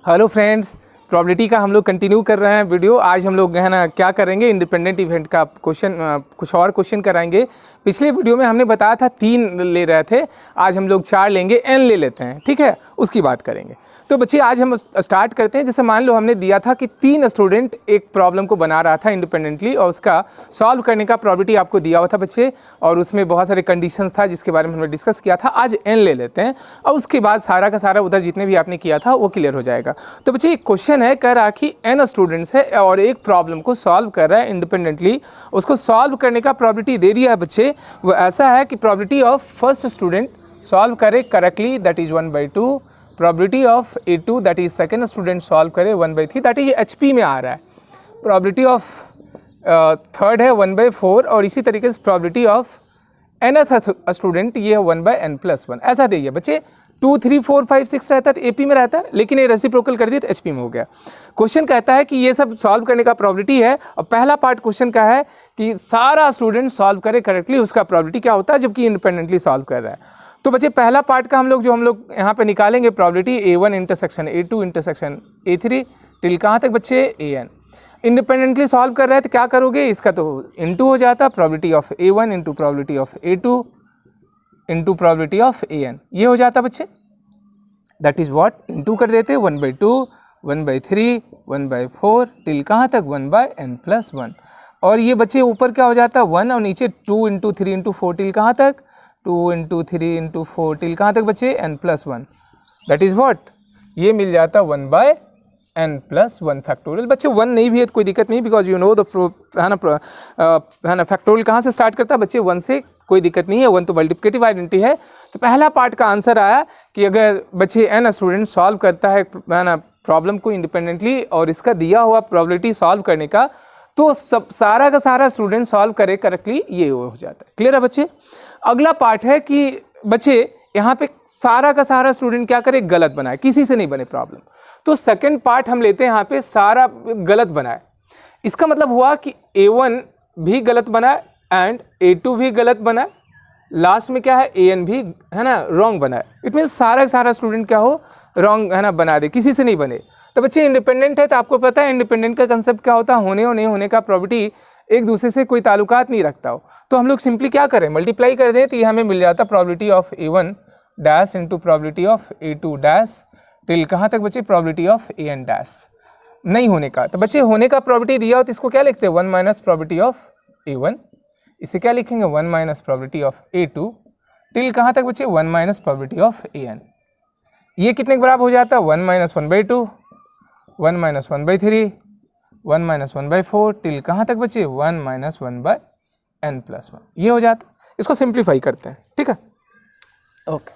Hello friends, probability का हम लोग कंटिन्यू कर रहे हैं वीडियो। आज हम लोग है ना क्या करेंगे, इंडिपेंडेंट इवेंट का क्वेश्चन, कुछ और क्वेश्चन कराएंगे। पिछले वीडियो में हमने बताया था 3 ले रहे थे, आज हम लोग 4 लेंगे, n ले लेते हैं, ठीक है, उसकी बात करेंगे। तो बच्चे आज हम स्टार्ट करते हैं। जैसे मान लो हमने दिया था कि 3 स्टूडेंट एक प्रॉब्लम को बना रहा था इंडिपेंडेंटली और उसका सॉल्व करने का प्रोबेबिलिटी आपको दिया हुआ था बच्चे, और उसमें बहुत सारे कंडीशंस था जिसके बारे में हमने डिस्कस किया था। आज n ले लेते हैं और उसके बाद सारा का सारा उधर जितने भी आपने किया था वो क्लियर हो जाएगा। तो बच्चे एक क्वेश्चन है, कह रहा कि n स्टूडेंट्स है और एक प्रॉब्लम को सॉल्व कर रहा है इंडिपेंडेंटली, उसको सॉल्व करने का प्रोबेबिलिटी दे दिया है बच्चे। वो ऐसा है कि probability of first student solve करे correctly that is 1/2, probability of A2 that is second student solve करे 1/3, दैट इज HP में आ रहा है। प्रोबेबिलिटी ऑफ थर्ड है 1/4 और इसी तरीके से प्रोबेबिलिटी ऑफ nth स्टूडेंट ये है 1/n+1। ऐसा देखिए बच्चे 2, 3, 4, 5, 6 रहता है तो AP में रहता है, लेकिन ये रेसिप्रोकल कर दिया तो HP में हो गया। क्वेश्चन कहता है कि ये सब सॉल्व करने का प्रोबेबिलिटी है, और पहला पार्ट क्वेश्चन का है कि सारा स्टूडेंट सॉल्व करे करेक्टली, उसका प्रोबेबिलिटी क्या होता है जबकि इंडिपेंडेंटली सॉल्व कर रहा है। तो बच्चे पहला पार्ट का हम लोग यहाँ पे निकालेंगे probability A1 intersection A2 intersection A3 till कहाँ तक बच्चे AN। इंडिपेंडेंटली सॉल्व कर रहे हैं तो क्या करोगे, इसका तो इंटू हो जाता, probability of A1 into probability of A2 into probability of AN, ये हो जाता बच्चे। दैट इज व्हाट, इंटू कर देते 1/2 1/3 1/4 टिल कहाँ तक 1/n+1। और ये बच्चे ऊपर क्या हो जाता 1 और नीचे 2 इंटू 3 इंटू 4 टिल कहाँ तक 2 इंटू 3 इंटू 4 टिल कहाँ तक बच्चे n+1। दैट इज व्हाट, ये मिल जाता 1/n+1 फैक्टोरियल। बच्चे 1 नहीं भी है तो कोई दिक्कत नहीं, बिकॉज यू नो द है ना फैक्टोरियल कहाँ से स्टार्ट करता है बच्चे 1 से, कोई दिक्कत नहीं है, 1 तो मल्टीप्लिकेटिव आइडेंटिटी है। तो पहला पार्ट का आंसर आया कि अगर बच्चे n स्टूडेंट सॉल्व करता है ना प्रॉब्लम को इंडिपेंडेंटली और इसका दिया हुआ प्रोबेबिलिटी सॉल्व करने का, तो सब सारा का सारा स्टूडेंट सॉल्व करे करेक्टली, ये हो जाता है। क्लियर है बच्चे। अगला पार्ट है कि बच्चे यहाँ पे सारा का सारा स्टूडेंट क्या करे, गलत बनाए, किसी से नहीं बने प्रॉब्लम। तो सेकंड पार्ट हम लेते हैं, यहाँ पे सारा गलत बनाए। इसका मतलब हुआ कि A1 भी गलत बनाए एंड A2 भी गलत बनाए, लास्ट में क्या है AN भी है ना रॉन्ग बनाए। इट मीन्स सारा का सारा स्टूडेंट क्या हो, रॉन्ग है ना बना दे, किसी से नहीं बने। तो बच्चे इंडिपेंडेंट है तो आपको पता है इंडिपेंडेंट का कंसेप्ट क्या होता है, होने और नहीं होने का प्रोबेबिलिटी एक दूसरे से कोई ताल्लुकात नहीं रखता हो। तो हम लोग सिंपली क्या करें, मल्टीप्लाई कर दें तो ये हमें मिल जाता probability of A1 dash into probability of A2 dash till कहाँ तक बच्चे प्रोबेबिलिटी ऑफ AN डैश नहीं होने का। तो बच्चे होने का प्रोबेबिलिटी दिया हो तो इसको क्या लिखते हैं 1 माइनस प्रोबेबिलिटी ऑफ A1, इसे क्या लिखेंगे 1 minus probability of A2 till कहाँ तक बच्चे 1 माइनस प्रोबेबिलिटी ऑफ AN। ये कितने के बराबर हो जाता है 1 माइनस 1/2 1 माइनस 1/3 1 माइनस 1/4 टिल कहाँ तक बच्चे 1 माइनस 1/n+1, ये हो जाता। इसको सिंप्लीफाई करते हैं, ठीक है, ओके।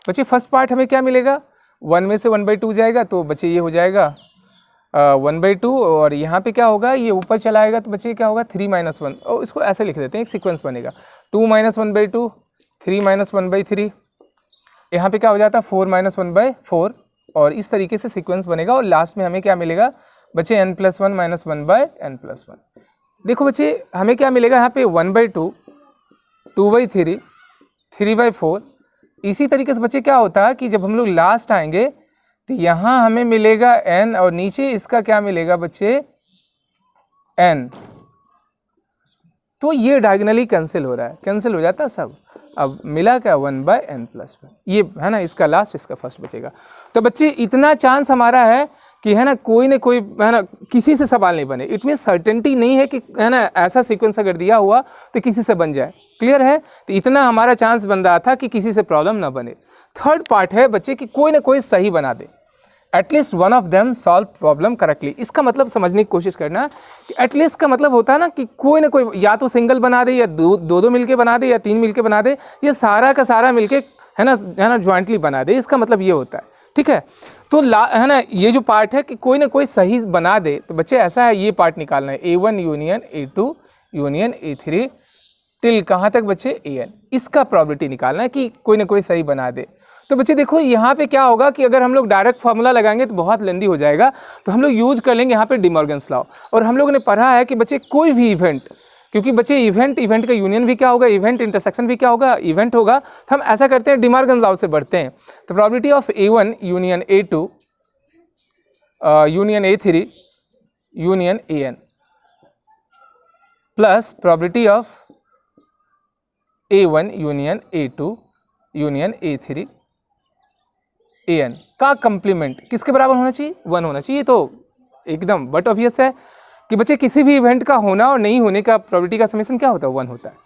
बच्चे फर्स्ट पार्ट हमें क्या मिलेगा, 1 में से 1/2 जाएगा तो बच्चे ये हो जाएगा 1/2, और यहाँ पे क्या होगा, ये ऊपर चला आएगा तो बच्चे क्या होगा 3 - 1, और इसको ऐसे लिख देते हैं, एक सीक्वेंस बनेगा 2 - 1/2 3 - 1/3, यहाँ पे क्या हो जाता 4 - 1/4, और इस तरीके से सीक्वेंस बनेगा। और लास्ट में हमें क्या मिलेगा बच्चे n+1 - 1/n+1। देखो बच्चे हमें क्या मिलेगा यहाँ पे 1/2 2/3 3/4। इसी तरीके से बच्चे क्या होता है कि जब हम लोग लास्ट आएंगे तो यहाँ हमें मिलेगा n और नीचे इसका क्या मिलेगा बच्चे n, तो ये डायगोनली कैंसिल हो रहा है, कैंसिल हो जाता है सब। अब मिला क्या 1/n+1, ये है ना इसका लास्ट इसका फर्स्ट बचेगा। तो बच्चे इतना चांस हमारा है कि है ना कोई ना कोई है ना किसी से सवाल नहीं बने। इट मीन सर्टेनिटी नहीं है कि है ना ऐसा सीक्वेंस अगर दिया हुआ तो किसी से बन जाए। क्लियर है, तो इतना हमारा चांस बन रहा था कि किसी से प्रॉब्लम ना बने। थर्ड पार्ट है बच्चे कि कोई ना कोई सही बना दे, at least one of them solve problem correctly. इसका मतलब समझने की कोशिश करना कि एटलीस्ट का मतलब होता है ना कि कोई ना कोई या तो सिंगल बना दे या दो मिलके बना दे या 3 मिलके बना दे, ये सारा का सारा मिलके है ना ज्वाइंटली बना दे, इसका मतलब ये होता है। ठीक है, तो है ना ये जो पार्ट है कि कोई ना कोई सही बना दे। तो बच्चे ऐसा है, ये पार्ट निकालना है A1 union A2 union A3 till कहाँ तक बच्चे AN, इसका प्रोबेबिलिटी निकालना है कि कोई ना कोई सही बना दे। तो बच्चे देखो यहाँ पे क्या होगा कि अगर हम लोग डायरेक्ट फार्मूला लगाएंगे तो बहुत लेंदी हो जाएगा, तो हम लोग यूज कर लेंगे यहाँ पे डी मॉर्गन्स लॉ। और हम लोगों ने पढ़ा है कि बच्चे कोई भी इवेंट क्योंकि बच्चे इवेंट का यूनियन भी क्या होगा, इवेंट इंटरसेक्शन भी क्या होगा, इवेंट होगा। तो हम ऐसा करते हैं, डिमॉर्गन लॉ से बढ़ते हैं। तो probability of A1 union A2 union A3 union AN plus probability of A1 union A2 union A3 AN का कंप्लीमेंट किसके बराबर होना चाहिए, 1 होना चाहिए। तो एकदम बट ऑब्वियस है कि बच्चे किसी भी इवेंट का होना और नहीं होने का प्रोबेबिलिटी का समेशन क्या होता है, 1 होता है।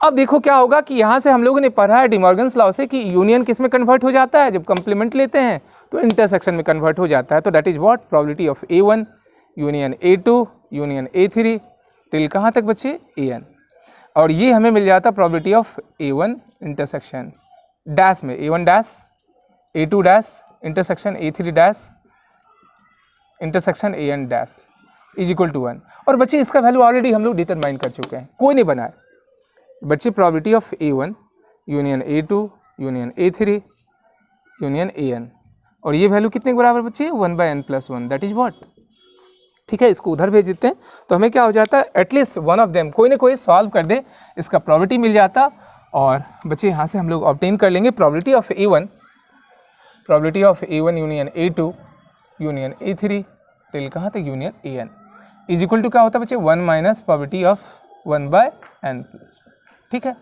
अब देखो क्या होगा कि यहाँ से हम लोगों ने पढ़ा है डिमॉर्गन्स लॉ से कि यूनियन किस में कन्वर्ट हो जाता है, जब कंप्लीमेंट लेते हैं तो इंटरसेक्शन में कन्वर्ट हो जाता है। तो that is what, probability of A1 union A2 union A3 till कहाँ तक बच्चे, AN। और ये हमें मिल जाता probability of A1 intersection dash में A1 dash A2 dash intersection A3 dash intersection AN dash is equal to 1। और बच्चे इसका वैल्यू ऑलरेडी हम लोग डिटरमाइन कर चुके हैं, कोई नहीं बनाए बच्चे। Probability of A1 union A2 union A3 union AN, और ये वैल्यू कितने के बराबर बच्चे, 1/n+1 दैट इज व्हाट। ठीक है, इसको उधर भेज देते हैं तो हमें क्या हो जाता है, एटलीस्ट वन ऑफ देम कोई ना कोई सॉल्व कर दे, इसका प्रोबेबिलिटी मिल जाता। और बच्चे यहाँ से हम लोग ऑब्टेन कर लेंगे probability of A1 union A2 union A3 till कहाँ तक union AN is equal to क्या होता है बच्चे, 1 माइनस प्रोबेबिलिटी ऑफ 1/n+1। ठीक है,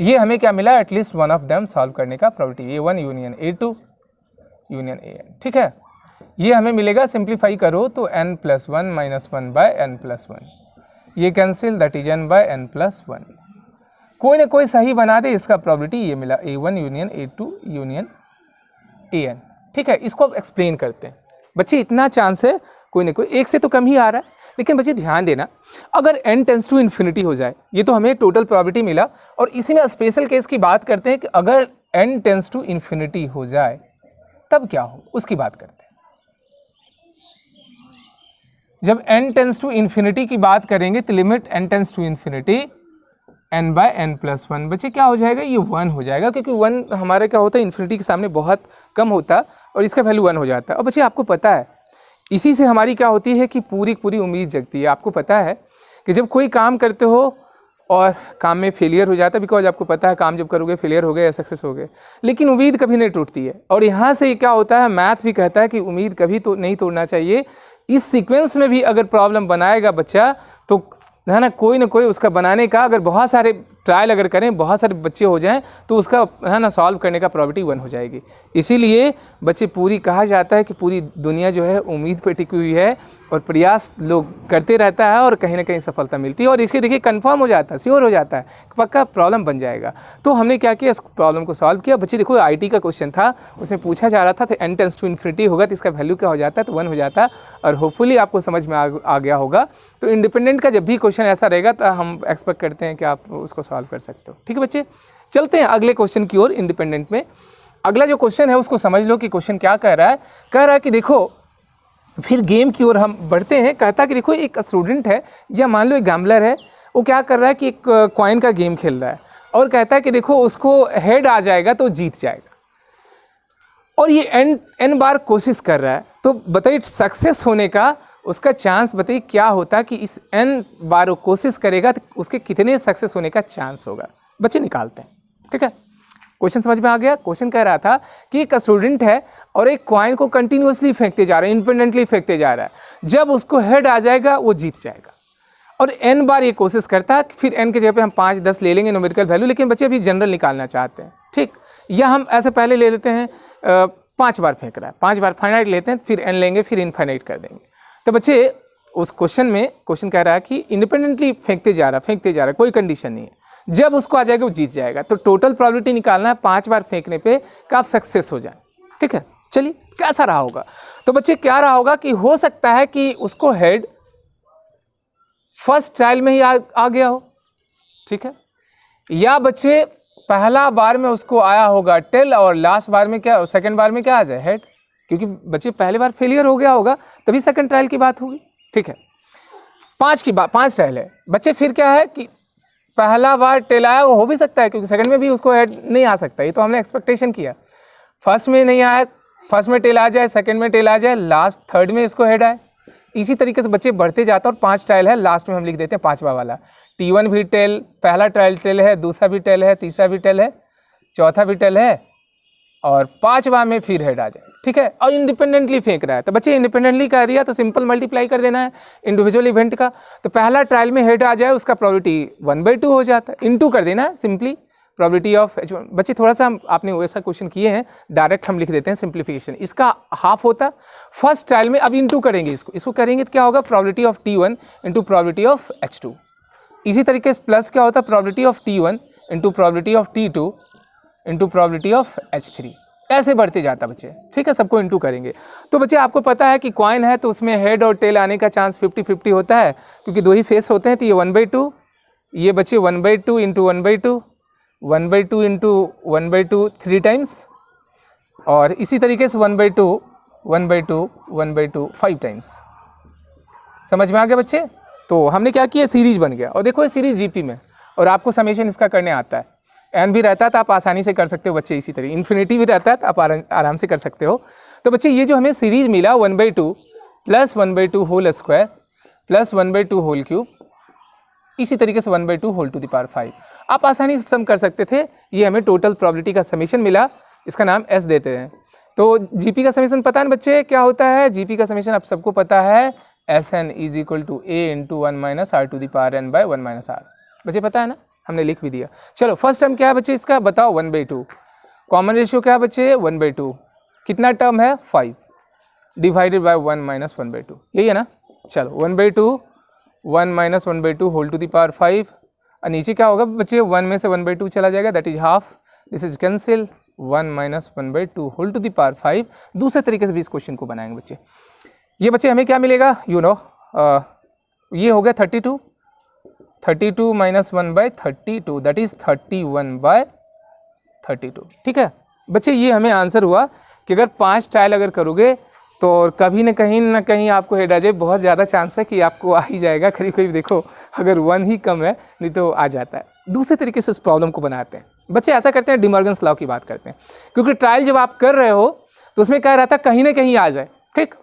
ये हमें क्या मिला, at least one of them solve करने का probability, A1 union A2 union AN। ठीक है, ये हमें मिलेगा, सिंप्लीफाई करो तो n+1 माइनस 1/n+1, ये कैंसिल दैट इज n/n+1। कोई ना कोई सही बना दे, इसका प्रोबेबिलिटी ये मिला A1 union A2 union AN। ठीक है, इसको अब एक्सप्लेन करते हैं बच्चे। इतना चांस है कोई ना कोई, एक से तो कम ही आ रहा है, लेकिन बच्चे ध्यान देना अगर n टेंस टू इन्फिनिटी हो जाए, ये तो हमें टोटल प्रोबेबिलिटी मिला, और इसी में स्पेशल केस की बात करते हैं कि अगर n टेंस टू इन्फिनिटी हो जाए तब क्या हो, उसकी बात करते हैं। जब n टेंस टू इन्फिनिटी की बात करेंगे तो limit n tends to infinity n/n+1 बच्चे क्या हो जाएगा, ये 1 हो जाएगा, क्योंकि 1 हमारा क्या होता है, इन्फिनिटी के सामने बहुत कम होता और इसका वैल्यू 1 हो जाता है। और बच्चे आपको पता है इसी से हमारी क्या होती है कि पूरी पूरी उम्मीद जगती है। आपको पता है कि जब कोई काम करते हो और काम में फेलियर हो जाता है, बिकॉज आपको पता है काम जब करोगे फेलियर हो गए या सक्सेस हो गए, लेकिन उम्मीद कभी नहीं टूटती है। और यहाँ से क्या होता है, मैथ भी कहता है कि उम्मीद कभी तो नहीं तोड़ना चाहिए। इस सीक्वेंस में भी अगर प्रॉब्लम बनाएगा बच्चा तो है ना, कोई ना कोई उसका बनाने का, अगर बहुत सारे ट्रायल अगर करें, बहुत सारे बच्चे हो जाएं तो उसका है ना सॉल्व करने का प्रोबेबिलिटी 1 हो जाएगी। इसीलिए बच्चे पूरी कहा जाता है कि पूरी दुनिया जो है उम्मीद पर टिकी हुई है और प्रयास लोग करते रहता है और कहीं ना कहीं सफलता मिलती है। और इसके देखिए कंफर्म हो जाता है, श्योर हो जाता है, पक्का प्रॉब्लम बन जाएगा। तो हमने क्या किया, इस प्रॉब्लम को सॉल्व किया। बच्चे देखो IT का क्वेश्चन था, उसमें पूछा जा रहा था तो n टेंस टू इन्फिनिटी होगा तो इसका वैल्यू क्या हो जाता है, तो 1 हो जाता है। और होपफुली आपको समझ में आ गया होगा। तो इंडिपेंडेंट का जब भी क्वेश्चन ऐसा रहेगा तो हम एक्सपेक्ट करते हैं कि आप उसको सॉल्व कर सकते हो। ठीक है बच्चे, चलते हैं अगले क्वेश्चन की ओर। इंडिपेंडेंट में अगला जो क्वेश्चन है उसको समझ लो कि क्वेश्चन क्या कह रहा है। कह रहा है कि देखो, फिर गेम की ओर हम बढ़ते हैं। कहता है कि देखो एक स्टूडेंट है या मान लो एक गैम्बलर है, वो क्या कर रहा है कि एक कॉइन का गेम खेल रहा है और कहता है कि देखो उसको हेड आ जाएगा तो जीत जाएगा, और ये n बार कोशिश कर रहा है। तो बताइए सक्सेस होने का उसका चांस बताइए क्या होता कि इस n बार कोशिश करेगा तो उसके कितने सक्सेस होने का चांस होगा। बच्चे निकालते हैं। ठीक है, क्वेश्चन समझ में आ गया। क्वेश्चन कह रहा था कि एक स्टूडेंट है और एक कॉइन को कंटिन्यूअसली फेंकते जा रहा है, इंडिपेंडेंटली फेंकते जा रहा है। जब उसको हेड आ जाएगा वो जीत जाएगा, और n बार ये कोशिश करता है। फिर n के जगह पे हम 5, 10 ले लेंगे न्यूमेरिकल वैल्यू, लेकिन बच्चे अभी जनरल निकालना चाहते हैं। ठीक, या हम ऐसे पहले ले लेते हैं 5 बार फेंक रहा है, 5 बार फाइनाइट लेते हैं, फिर n लेंगे, फिर इनफाइनाइट कर देंगे। तो बच्चे उस क्वेश्चन में क्वेश्चन कह रहा है कि इंडिपेंडेंटली फेंकते जा रहा है, कोई कंडीशन नहीं है, जब उसको आ जाएगा वो जीत जाएगा। तो टोटल प्रोबेबिलिटी निकालना है 5 बार फेंकने पे कि आप सक्सेस हो जाए। ठीक है, चलिए कैसा रहा होगा। तो बच्चे क्या रहा होगा कि हो सकता है कि उसको हेड फर्स्ट ट्रायल में ही आ गया हो। ठीक है, या बच्चे पहला बार में उसको आया होगा टेल और लास्ट बार में क्या, सेकंड बार में क्या आ जाए हेड, क्योंकि बच्चे पहले बार फेलियर हो गया होगा तभी सेकंड ट्रायल की बात होगी। ठीक है, 5 ट्रायल है बच्चे। फिर क्या है कि पहला बार टेल आया, वो हो भी सकता है क्योंकि सेकंड में भी उसको हेड नहीं आ सकता, ये तो हमने एक्सपेक्टेशन किया। फर्स्ट में नहीं आया, फर्स्ट में टेल आ जाए, सेकंड में टेल आ जाए, लास्ट थर्ड में इसको हेड आए। इसी तरीके से बच्चे बढ़ते जाता है। और 5 ट्रायल है, लास्ट में हम लिख देते हैं 5वां वाला। T1 भी टेल, पहला ट्रायल टेल है, दूसरा भी टेल है, तीसरा भी टेल है, चौथा भी टेल है और पांचवा में फिर हेड आ जाए, ठीक है, और इंडिपेंडेंटली फेंक रहा है। तो बच्चे इंडिपेंडेंटली कर दिया तो सिंपल मल्टीप्लाई कर देना है इंडिविजुअल इवेंट का। तो पहला ट्रायल में हेड आ जाए उसका प्रोबेबिलिटी 1/2 हो जाता है, इनटू कर देना है सिंपली प्रोबेबिलिटी ऑफ H1। बच्चे थोड़ा सा आपने वैसा क्वेश्चन किए हैं, डायरेक्ट हम लिख देते हैं सिंप्लीफिकेशन, इसका हाफ होता फर्स्ट ट्रायल में। अब इनटू करेंगे इसको करेंगे तो क्या होगा, probability of T1 into probability of H2। इसी तरीके से प्लस क्या होता है, probability of T1 into probability of T2 into probability of H3, ऐसे बढ़ते जाता बच्चे, ठीक है, सबको इंटू करेंगे। तो बच्चे आपको पता है कि कॉइन है तो उसमें हेड और टेल आने का चांस 50-50 होता है, क्योंकि दो ही फेस होते हैं। तो ये 1/2, ये बच्चे 1/2 इंटू 1/2, 1/2 इंटू 1/2 3 टाइम्स, और इसी तरीके से 1/2 1/2 1/2 5 टाइम्स। समझ में आ गया बच्चे? तो हमने क्या किया, सीरीज बन गया। और देखो ये सीरीज जीपी में, और आपको समेशन इसका करने आता है, एन भी रहता है तो आप आसानी से कर सकते हो बच्चे। इसी तरह इन्फिनिटी भी रहता है तो आप आराम से कर सकते हो। तो बच्चे ये जो हमें सीरीज मिला 1/2 plus 1/2 whole square plus 1/2 whole cube, इसी तरीके से 1/2 होल टू द पावर 5, आप आसानी से सम कर सकते थे। ये हमें टोटल प्रोबेबिलिटी का समेशन मिला, इसका नाम एस देते हैं। तो जीपी का समेशन पता है ना बच्चे क्या होता है? जीपी का समेशन आप सबको पता है, Sn is equal to a into 1 minus r to the power n by 1 minus r। बच्चे पता है ना, हमने लिख भी दिया। चलो फर्स्ट टर्म क्या है बच्चे इसका बताओ, 1/2। कॉमन रेशियो क्या है बच्चे, 1/2। कितना टर्म है, 5 डिवाइडेड बाय 1 माइनस 1/2, यही है ना। चलो 1/2 1 minus 1/2 whole to the power 5, और नीचे क्या होगा बच्चे, 1 में से 1/2 चला जाएगा, that is half, this is cancel, 1 minus 1/2 whole to the power 5। दूसरे तरीके से भी इस क्वेश्चन को बनाएंगे बच्चे। ये बच्चे हमें क्या मिलेगा, यू नो ये हो गया 32 minus 1 by 32, that is 31 by 32, ठीक है बच्चे। ये हमें आंसर हुआ कि अगर 5 ट्रायल अगर करोगे तो कभी न कहीं आपको हेड आ जाए, बहुत ज़्यादा चांस है कि आपको आ ही जाएगा। करीब करीब देखो अगर 1 ही कम है, नहीं तो आ जाता है। दूसरे तरीके से इस प्रॉब्लम को बनाते हैं बच्चे, ऐसा करते हैं, डिमॉर्गन्स लॉ की बात करते हैं, क्योंकि ट्रायल जब आप कर रहे हो तो उसमें क्या रहता है, कहीं ना कहीं आ जाए, ठीक,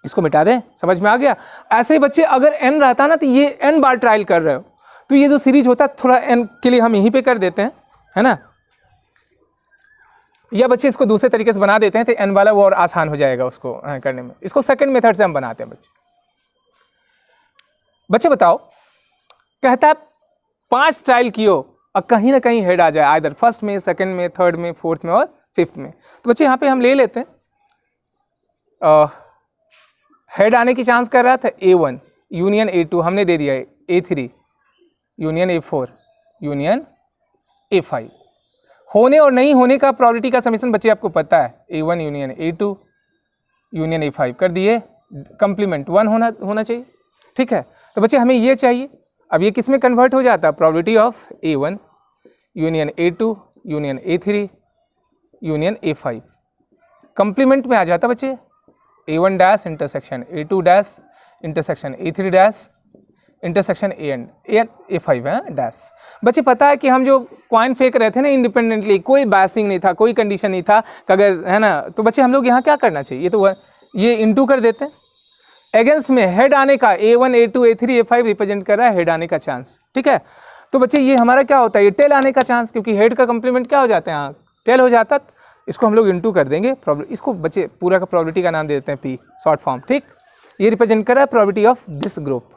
इसको मिटा दें। समझ में आ गया? ऐसे ही बच्चे अगर n रहता ना, तो ये n बार ट्रायल कर रहे हो तो ये जो सीरीज होता है थोड़ा n के लिए हम यहीं पे कर देते हैं, है ना, या बच्चे इसको दूसरे तरीके से बना देते हैं तो n वाला वो और आसान हो जाएगा उसको करने में। इसको सेकंड मेथड से हम बनाते हैं बच्चे बताओ, कहता है 5 ट्रायल कियो और कहीं ना कहीं हेड आ जाए, आइदर फर्स्ट में, सेकंड में, थर्ड में, फोर्थ में और फिफ्थ में। तो बच्चे यहाँ पे हम ले लेते हैं, हेड आने की चांस कर रहा था A1 यूनियन A2, हमने दे दिया है A3 union A4 union A5। होने और नहीं होने का प्रोबेबिलिटी का समेशन बच्चे आपको पता है, A1 union A2 union A5 कर दिए, कंप्लीमेंट 1 होना चाहिए, ठीक है। तो बच्चे हमें ये चाहिए। अब ये किस में कन्वर्ट हो जाता है, probability of A1 union A2 union A3 union A5, complement में आ जाता बच्चे, A1 dash intersection A2 dash intersection A3 dash intersection A5 है डैश। बच्चे पता है कि हम जो कॉइन फेंक रहे थे ना इंडिपेंडेंटली, कोई बैसिंग नहीं था, कोई कंडीशन नहीं था कि अगर, है ना, तो बच्चे हम लोग यहाँ क्या करना चाहिए, ये इंटू कर देते हैं। अगेंस्ट में हेड आने का A1 A2 A3 A5 represent कर रहा है हेड आने का चांस, ठीक है। तो बच्चे ये हमारा क्या होता है, ये टेल आने का चांस, क्योंकि हेड का कंप्लीमेंट क्या हो जाता है, यहाँ टेल हो जाता, इसको हम लोग इंटू कर देंगे। इसको बच्चे पूरा का प्रोबेबिलिटी का नाम दे देते हैं P, शॉर्ट फॉर्म, ठीक। ये रिप्रेजेंट कर रहा है प्रोबेबिलिटी ऑफ दिस ग्रुप।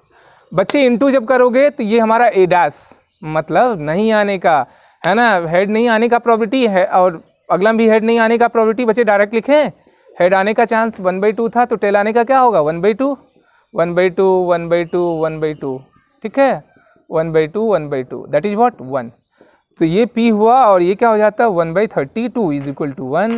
बच्चे इंटू जब करोगे तो ये हमारा A डैश, मतलब नहीं आने का, है ना, हेड नहीं आने का प्रोबेबिलिटी है, और अगला भी हेड नहीं आने का प्रोबेबिलिटी। बच्चे डायरेक्ट लिखें, हेड आने का चांस 1/2 था, तो टेल आने का क्या होगा, 1/2 1/2 1/2 1/2, ठीक है, 1/2 1/2, दैट इज व्हाट 1। तो ये P हुआ, और ये क्या हो जाता है, 1/32 is equal to 1,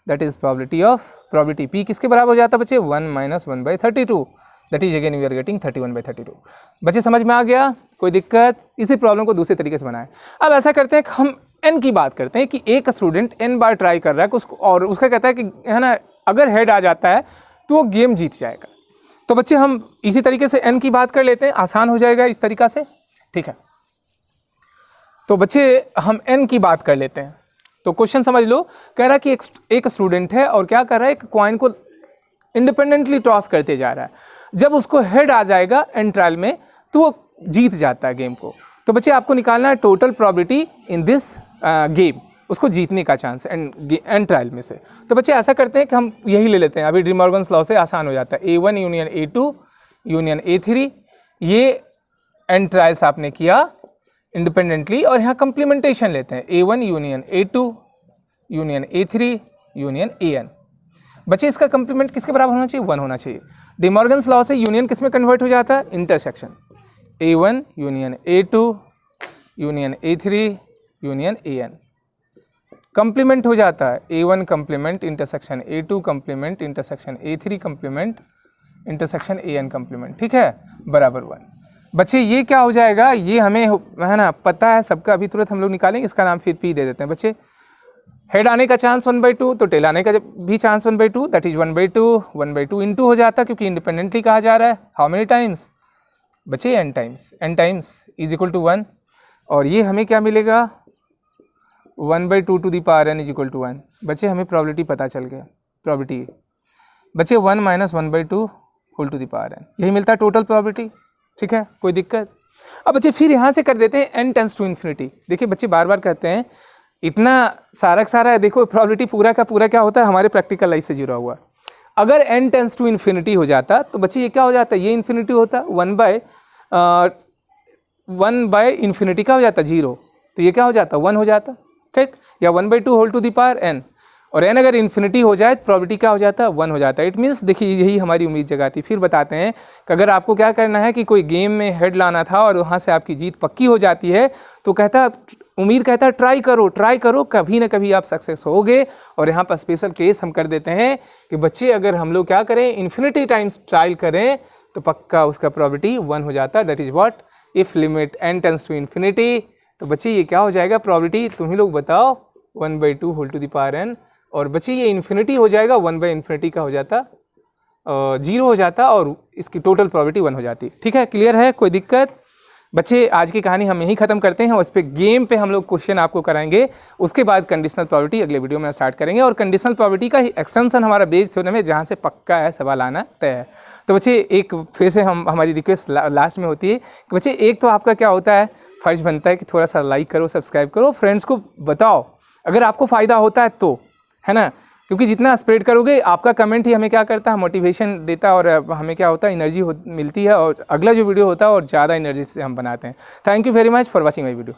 that is probability P किसके बराबर हो जाता है बच्चे, 1 minus 1/32, that is again we are getting 31/32। बच्चे समझ में आ गया, कोई दिक्कत? इसी प्रॉब्लम को दूसरे तरीके से बनाएं। अब ऐसा करते हैं कि हम n की बात करते हैं, कि एक स्टूडेंट n बार ट्राई कर रहा है उसको, और उसका कहता है कि, है ना, अगर हेड आ जाता है तो वो गेम जीत जाएगा। तो बच्चे हम इसी तरीके से n की बात कर लेते हैं, आसान हो जाएगा इस तरीका से, ठीक है। तो बच्चे हम n की बात कर लेते हैं। तो क्वेश्चन समझ लो, कह रहा है कि एक स्टूडेंट है और क्या कर रहा है, एक कॉइन को इंडिपेंडेंटली टॉस करते जा रहा है। जब उसको हेड आ जाएगा एंड ट्रायल में, तो वो जीत जाता है गेम को। तो बच्चे आपको निकालना है total probability in this game, उसको जीतने का चांस एंड ट्रायल में से। तो बच्चे ऐसा करते हैं कि हम यही ले लेते हैं, अभी डी मॉर्गन्स लॉ से आसान हो जाता है। A1 union A2 union A3, ये एंड ट्रायल्स आपने किया इंडिपेंडेंटली, और यहाँ कंप्लीमेंटेशन लेते हैं A1 union A2 union A3 union AN। बच्चे इसका कंप्लीमेंट किसके बराबर होना चाहिए? 1 होना चाहिए। डी मॉर्गन्स लॉ से यूनियन किस में कन्वर्ट हो जाता है? Intersection. A1 union A2 union A3 union AN। Complement हो जाता है A1 complement intersection A2 complement intersection A3 complement intersection AN complement, ठीक है, बराबर 1। बच्चे ये क्या हो जाएगा, ये हमें है ना पता है सबका, अभी तुरंत हम लोग निकालेंगे, इसका नाम फिर P दे देते हैं। बच्चे हेड आने का चांस 1/2, तो टेल आने का भी चांस 1/2, दैट इज 1/2 इंटू हो जाता है, क्योंकि इंडिपेंडेंटली कहा जा रहा है। हाउ मेनी टाइम्स बच्चे? n times is equal to 1, और ये हमें क्या मिलेगा? 1/2 to the power n is equal to 1। बच्चे हमें प्रोबेबिलिटी पता चल गया, प्रोबेबिलिटी बच्चे 1 - 1/2 whole to the power n, यही मिलता है टोटल प्रोबेबिलिटी, ठीक है, कोई दिक्कत? अब बच्चे फिर यहाँ से कर देते हैं n टेंड्स टू इन्फिनिटी। देखिए बच्चे बार बार कहते हैं इतना सारा का सारा, देखो प्रोबेबिलिटी पूरा का पूरा क्या होता है, हमारे प्रैक्टिकल लाइफ से जुड़ा हुआ। अगर n टेंड्स टू इन्फिनिटी हो जाता तो बच्चे ये क्या हो जाता, ये इन्फिनिटी होता, 1 बाय इन्फिनिटी का हो जाता 0, तो ये क्या हो जाता 1 हो जाता, ठीक, या 1/2 whole to the power n, और n अगर इन्फिनिटी हो जाए तो प्रोबेबिलिटी क्या हो जाता है? 1 हो जाता है। इट मीन्स देखिए यही हमारी उम्मीद जगाती। फिर बताते हैं कि अगर आपको क्या करना है कि कोई गेम में हेड लाना था और वहाँ से आपकी जीत पक्की हो जाती है, तो कहता उम्मीद कहता है ट्राई करो, कभी ना कभी आप सक्सेस होगे। और यहाँ पर स्पेशल केस हम कर देते हैं कि बच्चे अगर हम लोग क्या करें, इन्फिनिटी टाइम्स ट्रायल करें, तो पक्का उसका प्रोबेबिलिटी 1 हो जाता है। That is what, if limit n tends to infinity. तो बच्चे ये क्या हो जाएगा प्रोबेबिलिटी, तुम ही लोग बताओ, 1/2 whole to the power n, और बच्चे ये इन्फिनिटी हो जाएगा, 1/∞ का हो जाता 0 हो जाता, और इसकी टोटल प्रोबेबिलिटी 1 हो जाती। ठीक है, क्लियर है, कोई दिक्कत? बच्चे आज की कहानी हम यहीं ख़त्म करते हैं, और इस पे गेम पे हम लोग क्वेश्चन आपको कराएंगे। उसके बाद कंडीशनल प्रोबेबिलिटी अगले वीडियो में स्टार्ट करेंगे, और कंडीशनल प्रोबेबिलिटी का ही एक्सटेंशन हमारा बेस थ्योरम है, जहाँ से पक्का है सवाल आना तय है। तो बच्चे एक फिर से हमारी रिक्वेस्ट लास्ट में होती है कि बच्चे एक तो आपका क्या होता है, फ़र्ज बनता है कि थोड़ा सा लाइक करो, सब्सक्राइब करो, फ्रेंड्स को बताओ अगर आपको फ़ायदा होता है तो, है ना, क्योंकि जितना स्प्रेड करोगे आपका कमेंट ही हमें क्या करता है, मोटिवेशन देता है, और हमें क्या होता है, एनर्जी मिलती है, और अगला जो वीडियो होता है और ज़्यादा एनर्जी से हम बनाते हैं। Thank you very much for watching my video.